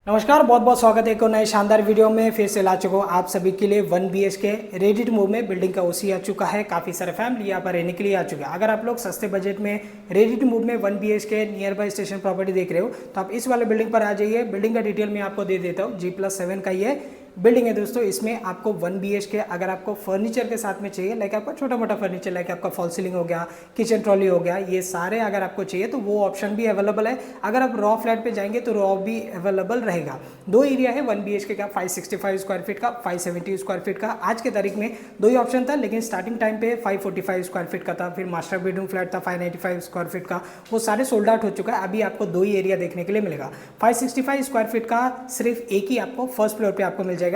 नमस्कार, बहुत बहुत स्वागत है एक और नए शानदार वीडियो में। फिर से ला चुका हूँ आप सभी के लिए 1 BHK रेडी टू मूव में बिल्डिंग का ओसी आ चुका है। काफ़ी सारे फैमिली यहाँ पर रहने के लिए आ चुके हैं। अगर आप लोग सस्ते बजट में रेडी टू मूव में 1 BHK near by station property देख रहे हो तो आप इस वाले बिल्डिंग पर आ जाइए। बिल्डिंग का डिटेल मैं आपको दे देता हूँ। G+7 का ये बिल्डिंग है दोस्तों। इसमें आपको 1 BHK अगर आपको फर्नीचर के साथ में चाहिए, लाइक आपका छोटा मोटा फर्नीचर, लाइक आपका फॉल सीलिंग हो गया, किचन ट्रॉली हो गया, ये सारे अगर आपको चाहिए तो वो ऑप्शन भी अवेलेबल है। अगर आप रॉ फ्लैट पे जाएंगे तो रॉ भी अवेलेबल रहेगा। दो एरिया है 1 BHK का, 565 स्क्वायर फीट का, 570 स्क्वायर फीट का। आज के तारीख में दो ही ऑप्शन था, लेकिन स्टार्टिंग टाइम पे 545 स्क्वायर फीट का था, फिर मास्टर बेडरूम फ्लैट था 595 स्क्वायर फीट का। वो सारे सोल्ड आउट हो चुका है। अभी आपको दो ही एरिया देखने के लिए मिलेगा। 565 स्क्वायर फीट का सिर्फ एक ही आपको फर्स्ट फ्लोर पे आपको मिल जाएगा।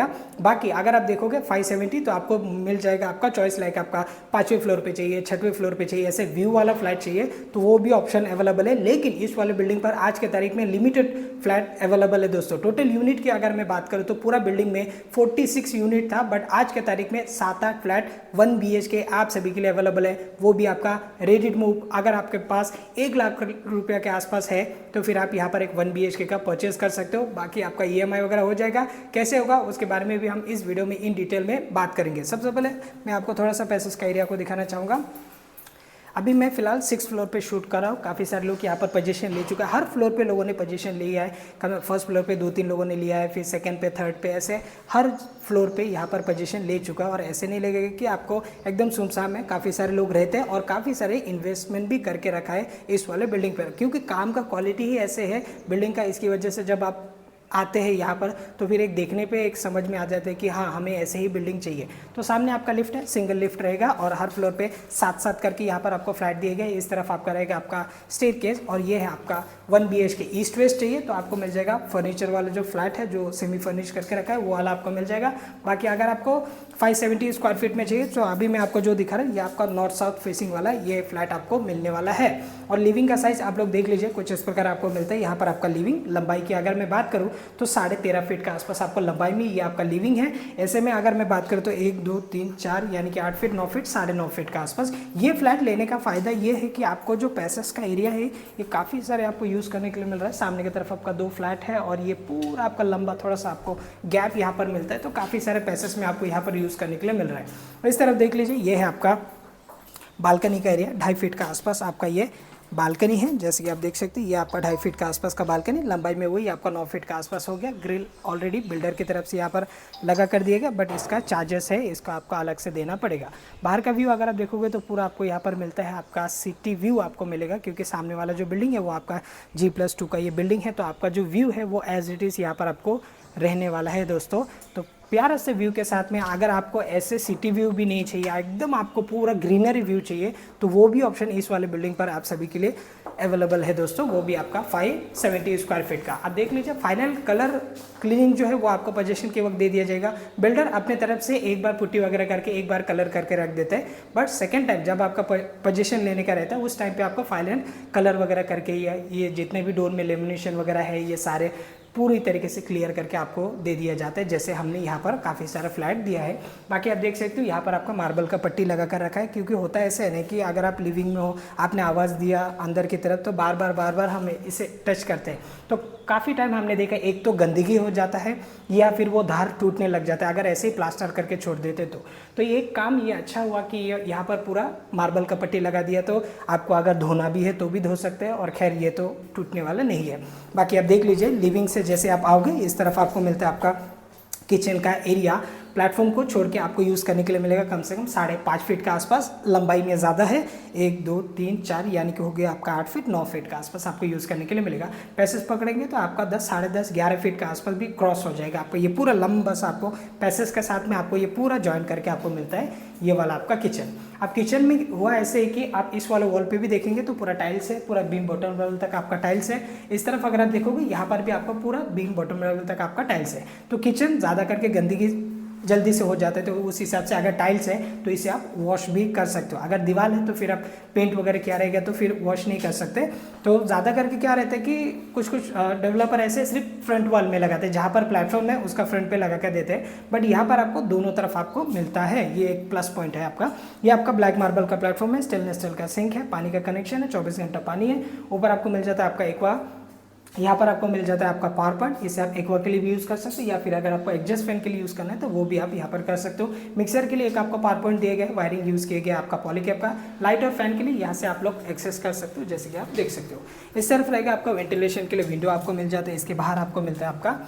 बाकी अगर आप देखोगे 570 तो आपको मिल जाएगा आपका चॉइस, लाइक आपका 5वें फ्लोर पे चाहिए, 6वें फ्लोर पे चाहिए, ऐसे व्यू वाला फ्लैट चाहिए तो वो भी ऑप्शन अवेलेबल है। लेकिन इस वाले बिल्डिंग पर आज के तारीख में लिमिटेड फ्लैट अवेलेबल है दोस्तों। टोटल यूनिट की अगर मैं बात करूँ तो पूरा बिल्डिंग में 46 यूनिट था, बट आज के तारीख में 7-8 फ्लैट 1 BHK आप सभी के लिए अवेलेबल है। वो भी आपका रेडी टू मूव। अगर आपके पास 1 लाख रुपया के आसपास है तो फिर आप यहाँ पर एक 1 BHK का परचेज कर सकते हो। बाकी आपका EMI वगैरह हो जाएगा। कैसे होगा उसके बारे में भी हम इस वीडियो में इन डिटेल में बात करेंगे। सबसे पहले मैं आपको थोड़ा सा पैसेज का एरिया को दिखाना चाहूँगा। अभी मैं फिलहाल 6th फ्लोर पे शूट कर रहा हूँ। काफ़ी सारे लोग यहाँ पर पोजीशन ले चुका है। हर फ्लोर पे लोगों ने पोजीशन लिया है। फर्स्ट फ्लोर पे 2-3 लोगों ने लिया है, फिर सेकंड पे, थर्ड पे, ऐसे हर फ्लोर पे यहाँ पर पोजीशन ले चुका है। और ऐसे नहीं लगेगा कि आपको एकदम सुनसान में काफ़ी सारे लोग रहते हैं, और काफ़ी सारे इन्वेस्टमेंट भी करके रखा है इस वाले बिल्डिंग पर, क्योंकि काम का क्वालिटी ही ऐसे है बिल्डिंग का। इसकी वजह से जब आप आते हैं यहाँ पर तो फिर एक देखने पे एक समझ में आ जाता है कि हाँ, हमें ऐसे ही बिल्डिंग चाहिए। तो सामने आपका लिफ्ट है, सिंगल लिफ्ट रहेगा, और हर फ्लोर पे 7-7 करके यहाँ पर आपको फ्लैट दिए गए। इस तरफ आपका रहेगा आपका स्टेयरकेस, और ये है आपका 1 BHK। ईस्ट वेस्ट चाहिए तो आपको मिल जाएगा। फर्नीचर वाला जो फ्लैट है जो सेमी फर्निश करके रखा है वो वाला आपको मिल जाएगा। बाकी अगर आपको 570 स्क्वायर फीट में चाहिए तो अभी मैं आपको जो दिखा रहा हूँ ये आपका नॉर्थ साउथ फेसिंग वाला ये फ्लैट आपको मिलने वाला है। और लिविंग का साइज आप लोग देख लीजिए, कुछ इस प्रकार आपको मिलता है। यहाँ पर आपका लिविंग लंबाई की अगर मैं बात करूँ तो 13.5 फीट के आसपास आपको लंबाई में ये आपका लिविंग है। ऐसे में अगर मैं बात करूँ तो 1 2 3 4 यानी कि 8 फीट 9 फीट 9.5 फीट के आसपास। ये फ्लैट लेने का फ़ायदा ये है कि आपको जो पैसेस का एरिया है ये काफ़ी सारे आपको यूज़ करने के लिए मिल रहा है। सामने की तरफ आपका 2 फ्लैट है, और ये पूरा आपका लंबा थोड़ा सा आपको गैप यहाँ पर मिलता है, तो काफ़ी सारे पैसेस में आपको यहाँ पर यूज़ करने के लिए मिल रहा है। इस तरफ देख लीजिए, ये है आपका बालकनी का एरिया। 2.5 फीट का आसपास आपका ये बालकनी है। जैसे कि आप देख सकते हैं ये आपका 2.5 फीट का आसपास का बालकनी, लंबाई में वही आपका 9 फीट का आसपास हो गया। ग्रिल ऑलरेडी बिल्डर की तरफ से यहाँ पर लगा कर दिएगा, बट इसका चार्जेस है, इसका आपको अलग से देना पड़ेगा। बाहर का व्यू अगर आप देखोगे तो पूरा आपको यहाँ पर मिलता है आपका सिटी व्यू आपको मिलेगा, क्योंकि सामने वाला जो बिल्डिंग है वो आपका G+2 का ये बिल्डिंग है। तो आपका जो व्यू है वो एज इट इज़ यहाँ पर आपको रहने वाला है दोस्तों। तो प्यारा से व्यू के साथ में अगर आपको ऐसे सिटी व्यू भी नहीं चाहिए, एकदम आपको पूरा ग्रीनरी व्यू चाहिए, तो वो भी ऑप्शन इस वाले बिल्डिंग पर आप सभी के लिए अवेलेबल है दोस्तों। वो भी आपका 570 स्क्वायर फीट का। आप देख लीजिए, फाइनल कलर क्लीनिंग जो है वो आपको पोजीशन के वक्त दे दिया जाएगा। बिल्डर अपने तरफ से एक बार पुट्टी वगैरह करके एक बार कलर करके रख देते हैं, बट सेकेंड टाइम जब आपका पोजीशन लेने का रहता है उस टाइम पे आपको फाइनल कलर वगैरह करके ये जितने भी डोर में लेमिनेशन वगैरह है ये सारे पूरी तरीके से क्लियर करके आपको दे दिया जाता है, जैसे हमने यहाँ पर काफ़ी सारा फ्लैट दिया है। बाकी आप देख सकते हो यहाँ पर आपका मार्बल का पट्टी लगा कर रखा है, क्योंकि होता है ऐसे है ना कि अगर आप लिविंग में हो, आपने आवाज़ दिया अंदर की तरफ, तो बार बार हम इसे टच करते हैं तो काफ़ी टाइम हमने देखा एक तो गंदगी हो जाता है या फिर वो धार टूटने लग जाता है अगर ऐसे ही प्लास्टर करके छोड़ देते तो ये काम ये अच्छा हुआ कि यहाँ पर पूरा मार्बल का पट्टी लगा दिया, तो आपको अगर धोना भी है तो भी धो सकते हैं, और खैर ये तो टूटने वाला नहीं है। बाकी आप देख लीजिए, लिविंग से जैसे आप आओगे इस तरफ आपको मिलता है आपका किचन का एरिया। प्लेटफॉर्म को छोड़ के आपको यूज़ करने के लिए मिलेगा कम से कम 5.5 फीट के आसपास। लंबाई में ज़्यादा है, 1 2 3 4 यानी कि हो गया आपका 8 फीट 9 फीट के आसपास आपको यूज़ करने के लिए मिलेगा। पैसेज पकड़ेंगे तो आपका 10 साढ़े 10 11 फीट के आसपास भी क्रॉस हो जाएगा। आपको ये पूरा लंबा सा आपको पैसेज के साथ में आपको ये पूरा जॉइन करके आपको मिलता है ये वाला आपका किचन। अब किचन में हुआ ऐसे है कि आप इस वाले वॉल पे भी देखेंगे तो पूरा टाइल्स है, पूरा बीम बॉटम लेवल तक आपका टाइल्स है। इस तरफ अगर आप देखोगे यहाँ पर भी आपका पूरा बीम बॉटम लेवल तक आपका टाइल्स है। तो किचन ज़्यादा करके गंदगी जल्दी से हो जाता है, तो उस हिसाब से अगर टाइल्स है तो इसे आप वॉश भी कर सकते हो। अगर दीवार है तो फिर आप पेंट वगैरह किया रहेगा तो फिर वॉश नहीं कर सकते। तो ज़्यादा करके क्या रहता है कि कुछ डेवलपर ऐसे सिर्फ फ्रंट वॉल में लगाते हैं, जहाँ पर प्लेटफॉर्म है उसका फ्रंट पे लगा कर देते हैं, बट यहाँ पर आपको दोनों तरफ आपको मिलता है। ये एक प्लस पॉइंट है आपका। ये आपका ब्लैक मार्बल का प्लेटफॉर्म है, स्टेनलेस स्टील का सिंक है, पानी का कनेक्शन है, 24 घंटा पानी है। ऊपर आपको मिल जाता है आपका एक्वा यहाँ पर आपको मिल जाता है आपका पावर पॉइंट, इसे आप एक्वा के लिए भी यूज़ कर सकते हो या फिर अगर आपको एग्जॉस्ट फैन के लिए यूज़ करना है तो वो भी आप यहाँ पर कर सकते हो। मिक्सर के लिए एक आपको पावर पॉइंट दिया गया है, वायरिंग यूज़ किया गया आपका पॉलीकैप का। लाइट और फैन के लिए यहाँ से आप लोग एक्सेस कर सकते हो, जैसे कि आप देख सकते हो। इस तरफ रहेगा आपका वेंटिलेशन के लिए विंडो आपको मिल जाता है। इसके बाहर आपको मिलता है आपका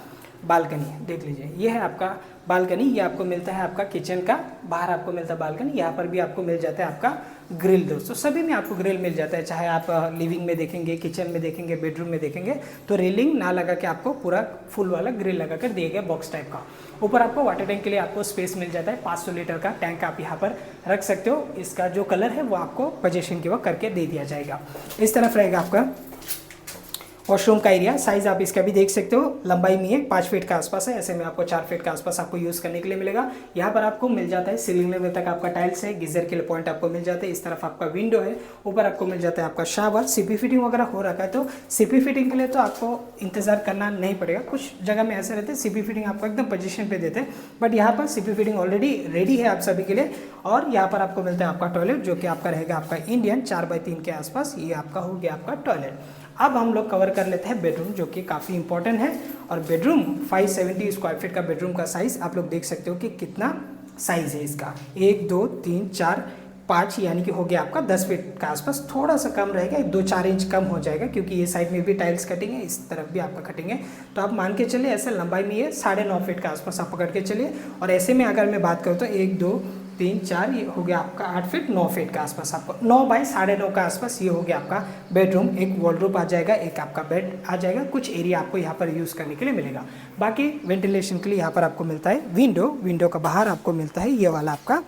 बालकनी, देख लीजिए ये है आपका बालकनी। ये आपको मिलता है आपका किचन का, बाहर आपको मिलता है बालकनी। यहाँ पर भी आपको मिल जाता है आपका ग्रिल। दोस्तों सभी में आपको ग्रिल मिल जाता है, चाहे आप लिविंग में देखेंगे, किचन में देखेंगे, बेडरूम में देखेंगे तो रेलिंग ना लगा के आपको पूरा फुल वाला ग्रिल लगा कर दिया गया बॉक्स टाइप का। ऊपर आपको वाटर टैंक के लिए आपको स्पेस मिल जाता है, 500 लीटर का टैंक आप यहाँ पर रख सकते हो। इसका जो कलर है वो आपको पोजीशन के वक्त करके दे दिया जाएगा। इस तरफ रहेगा आपका वॉशरूम का एरिया। साइज आप इसका भी देख सकते हो, लंबाई में है 5 फीट के आसपास है, ऐसे में आपको 4 फीट के आसपास आपको यूज़ करने के लिए मिलेगा। यहाँ पर आपको मिल जाता है सीलिंग लेवल तक आपका टाइल्स है, गीजर के लिए पॉइंट आपको मिल जाता है। इस तरफ आपका विंडो है, ऊपर आपको मिल जाता है आपका शावर। सीपी फिटिंग वगैरह हो रखा है, तो सीपी फिटिंग के लिए तो आपको इंतजार करना नहीं पड़ेगा। कुछ जगह में ऐसे रहते हैं सीपी फिटिंग आपको एकदम पोजीशन पे देते हैं, बट यहाँ पर सीपी फिटिंग ऑलरेडी रेडी है आप सभी के लिए। और यहाँ पर आपको मिलता है आपका टॉयलेट, जो कि आपका रहेगा आपका इंडियन 4x3 के आसपास। ये आपका हो गया आपका टॉयलेट। अब हम लोग कवर कर लेते हैं बेडरूम, जो कि काफ़ी इंपॉर्टेंट है। और बेडरूम 570 स्क्वायर फीट का बेडरूम का साइज़ आप लोग देख सकते हो कि कितना साइज़ है इसका। 1 2 3 4 5 यानी कि हो गया आपका 10 फीट के आसपास। थोड़ा सा कम रहेगा, 2-4 इंच कम हो जाएगा, क्योंकि ये साइड में भी टाइल्स कटिंग है, इस तरफ भी आपका कटिंग है। तो आप मान के चलिए ऐसे लंबाई में ये 9.5 फीट के आसपास आप पकड़ के चलिए। और ऐसे में अगर मैं बात करूँ तो 1 2 3 4 ये हो गया आपका 8 फीट 9 फीट के आसपास, आपको 9 बाई 9.5 के आसपास ये हो गया आपका बेडरूम। एक वॉलरूम आ जाएगा, एक आपका बेड आ जाएगा, कुछ एरिया आपको यहाँ पर यूज़ करने के लिए मिलेगा। बाकी वेंटिलेशन के लिए यहाँ पर आपको मिलता है विंडो का बाहर आपको मिलता है ये वाला आपका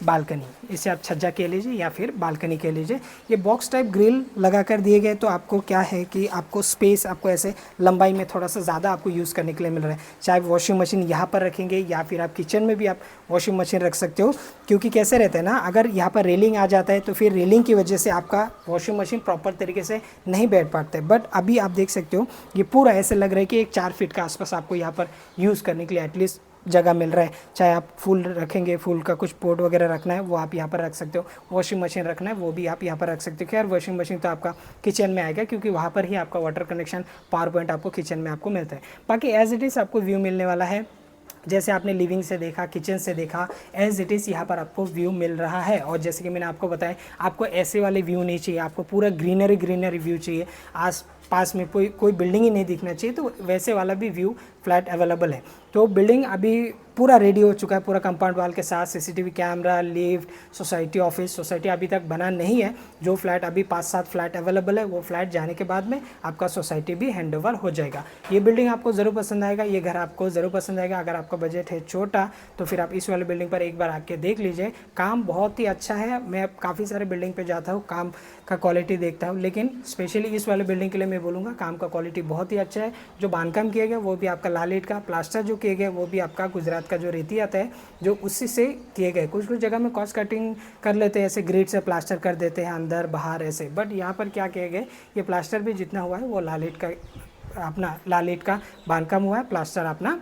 बालकनी। इसे आप छज्जा कह लीजिए या फिर बालकनी कह लीजिए। ये बॉक्स टाइप ग्रिल लगा कर दिए गए, तो आपको क्या है कि आपको स्पेस आपको ऐसे लंबाई में थोड़ा सा ज़्यादा आपको यूज़ करने के लिए मिल रहा है। चाहे वॉशिंग मशीन यहाँ पर रखेंगे या फिर आप किचन में भी आप वॉशिंग मशीन रख सकते हो। क्योंकि कैसे रहता है ना, अगर यहाँ पर रेलिंग आ जाता है तो फिर रेलिंग की वजह से आपका वॉशिंग मशीन प्रॉपर तरीके से नहीं बैठ पाता है। बट अभी आप देख सकते हो ये पूरा ऐसे लग रहा है कि एक 4 फीट के आसपास आपको यहाँ पर यूज़ करने के लिए एटलीस्ट जगह मिल रहा है। चाहे आप फूल रखेंगे, फूल का कुछ पोट वगैरह रखना है वो आप यहाँ पर रख सकते हो, वॉशिंग मशीन रखना है वो भी आप यहाँ पर रख सकते हो। खैर वॉशिंग मशीन तो आपका किचन में आएगा, क्योंकि वहाँ पर ही आपका वाटर कनेक्शन पावर पॉइंट आपको किचन में आपको मिलता है। बाकी एज इट इज़ आपको व्यू मिलने वाला है, जैसे आपने लिविंग से देखा, किचन से देखा, एज इट इज़ यहाँ पर आपको व्यू मिल रहा है। और जैसे कि मैंने आपको बताया, आपको ऐसे वाले व्यू नहीं चाहिए, आपको पूरा ग्रीनरी व्यू चाहिए, आस पास में कोई बिल्डिंग ही नहीं दिखना चाहिए, तो वैसे वाला भी व्यू फ्लैट अवेलेबल है। तो बिल्डिंग अभी पूरा रेडी हो चुका है, पूरा कंपाउंड वाल के साथ, CCTV camera, lift, society office. Society अभी तक बना नहीं है, जो फ्लैट अभी 5-7 फ्लैट अवेलेबल है, वो फ्लैट जाने के बाद में आपका सोसाइटी भी हैंडओवर हो जाएगा। ये बिल्डिंग आपको ज़रूर पसंद आएगा, ये घर आपको ज़रूर पसंद आएगा। अगर आपका बजट है छोटा तो फिर आप इस वाले बिल्डिंग पर एक बार आके देख लीजिए। काम बहुत ही अच्छा है, मैं काफ़ी सारे बिल्डिंग पर जाता हूँ, काम का क्वालिटी देखता हूँ, लेकिन स्पेशली इस वाले बिल्डिंग के लिए मैं बोलूँगा काम का क्वालिटी बहुत ही अच्छा है। जो बांधकाम किया गया वो भी आपका लाल ईंट का, प्लास्टर जो किया गया वो भी आपका गुजरात का जो रेती आता है जो उसी से किए गए। कुछ जगह में कॉस्ट कटिंग कर लेते हैं, ऐसे ग्रिड से प्लास्टर कर देते हैं अंदर बाहर ऐसे, बट यहाँ पर क्या किए गए, ये प्लास्टर भी जितना हुआ है वो लाल ईंट का, अपना लाल ईंट का बांधकाम हुआ है, प्लास्टर अपना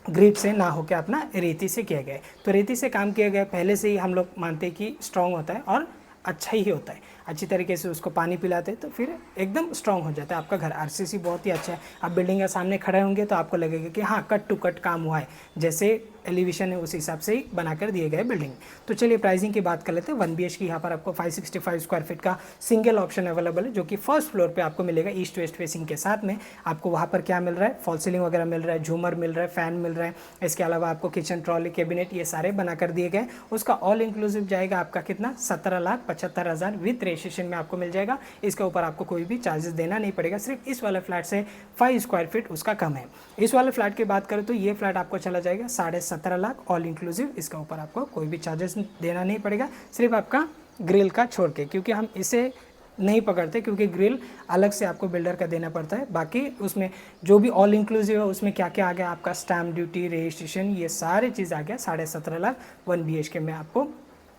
ग्रिड से ना होकर अपना रेती से किया गया। तो रेती से काम किया गया पहले से ही हम लोग मानते हैं कि स्ट्रॉन्ग होता है और अच्छा ही होता है। अच्छी तरीके से उसको पानी पिलाते हैं तो फिर एकदम स्ट्रॉन्ग हो जाता है आपका घर। आरसीसी बहुत ही अच्छा है। आप बिल्डिंग के सामने खड़े होंगे तो आपको लगेगा कि हाँ कट टू कट काम हुआ है, जैसे एलिवेशन है उस हिसाब से ही बनाकर दिए गए बिल्डिंग। तो चलिए प्राइसिंग की बात कर लेते हैं। 1 BHK यहाँ पर आपको 565 स्क्वायर फीट का सिंगल ऑप्शन अवेलेबल है, जो कि फर्स्ट फ्लोर पे आपको मिलेगा ईस्ट वेस्ट फेसिंग के साथ में। आपको वहाँ पर क्या मिल रहा है, फॉल सीलिंग वगैरह मिल रहा है, झूमर मिल रहा है, फैन मिल रहा है। इसके अलावा आपको किचन ट्रॉली कैबिनेट ये सारे बनाकर दिए गए। उसका ऑल इंक्लूसिव जाएगा आपका कितना, 17,75,000 विथ रजिस्ट्रेशन में आपको मिल जाएगा। इसके ऊपर आपको कोई भी चार्जेस देना नहीं पड़ेगा, सिर्फ इस वाले फ्लैट से 5 स्क्वायर फीट उसका कम है। इस वाले फ्लैट की बात करें तो ये फ्लैट आपको चला जाएगा 17.5 लाख ऑल इंक्लूसिव। इसका ऊपर आपको कोई भी चार्जेस देना नहीं पड़ेगा, सिर्फ आपका ग्रिल का छोड़ के, क्योंकि हम इसे नहीं पकड़ते, क्योंकि ग्रिल अलग से आपको बिल्डर का देना पड़ता है। बाकी उसमें जो भी ऑल इंक्लूसिव है उसमें क्या क्या आ गया, आपका स्टैम्प ड्यूटी, रजिस्ट्रेशन, ये सारी चीज़ आ गया 17.5 लाख 1 BHK में आपको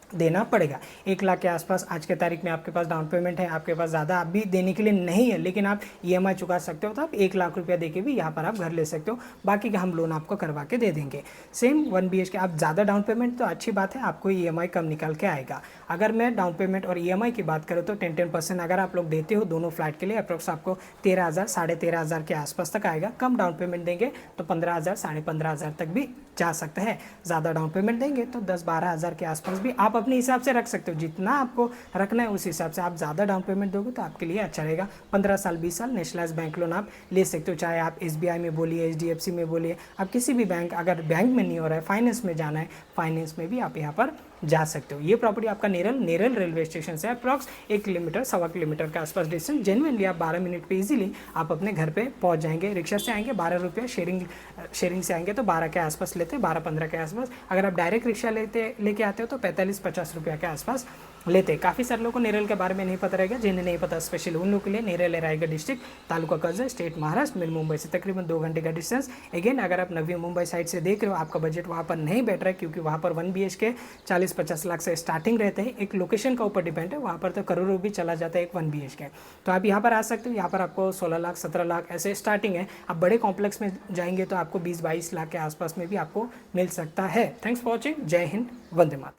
देना पड़ेगा। 1 लाख के आसपास आज के तारीख में आपके पास डाउन पेमेंट है, आपके पास ज़्यादा अभी देने के लिए नहीं है, लेकिन आप ईएमआई चुका सकते हो, तो आप 1 लाख रुपया देके भी यहाँ पर आप घर ले सकते हो। बाकी का हम लोन आपको करवा के दे देंगे। सेम 1 BHK आप ज़्यादा डाउन पेमेंट तो अच्छी बात है, आपको ईएमआई कम निकल के आएगा। अगर मैं डाउन पेमेंट और ईएमआई की बात करूँ तो 10% अगर आप लोग देते हो दोनों फ्लैट के लिए अप्रोक्स आपको 13,000 साढ़े 13,000 के आसपास तक आएगा। कम डाउन पेमेंट देंगे तो 15,000 साढ़े 15,000 तक भी जा सकता है। ज़्यादा डाउन पेमेंट देंगे तो 10-12,000 के आसपास भी आप अपने हिसाब से रख सकते हो। जितना आपको रखना है उस हिसाब से, आप ज़्यादा डाउन पेमेंट दोगे तो आपके लिए अच्छा रहेगा। 15 साल 20 साल नेशनलाइज बैंक लोन आप ले सकते हो, चाहे आप SBI में बोलिए, HDFC में बोलिए, आप किसी भी बैंक, अगर बैंक में नहीं हो रहा है फाइनेंस में जाना है, फाइनेंस में भी आप यहाँ पर जा सकते हो। ये प्रॉपर्टी आपका नेरल रेलवे स्टेशन से अप्रॉक्स 1 किलोमीटर 1.25 किलोमीटर के आसपास डिस्टेंस। जेन्युइनली आप 12 मिनट पे इजीली आप अपने घर पे पहुंच जाएंगे। रिक्शा से आएंगे 12 रुपये, शेयरिंग से आएंगे तो 12 के आसपास लेते हैं, 12-15 के आसपास। अगर आप डायरेक्ट रिक्शा लेके आते हो तो 45-50 रुपये के आसपास लेते हैं। काफ़ी सारे लोगों को नेरल के बारे में नहीं पता रहेगा, जिन्हें नहीं पता स्पेशल उन लोगों के लिए। नेरल है रायगढ़ डिस्ट्रिक्ट, तालुका कर्जत, स्टेट महाराष्ट्र, मिल मुंबई से तकरीबन 2 घंटे का डिस्टेंस। अगेन अगर आप नवी मुंबई साइड से देख रहे हो, आपका बजट वहाँ पर नहीं बैठ रहा है, क्योंकि वहाँ पर 1 BHK 40-50 लाख से स्टार्टिंग रहते हैं। एक लोकेशन का ऊपर डिपेंड है, वहाँ पर तो करोड़ों भी चला जाता है एक 1 BHK। तो आप यहाँ पर आ सकते हो। यहाँ पर आपको 16 लाख 17 लाख ऐसे स्टार्टिंग है। आप बड़े कॉम्प्लेक्स में जाएंगे तो आपको 20-22 लाख के आसपास में भी आपको मिल सकता है। Thanks for watching. जय हिंद, वंदे मातरम।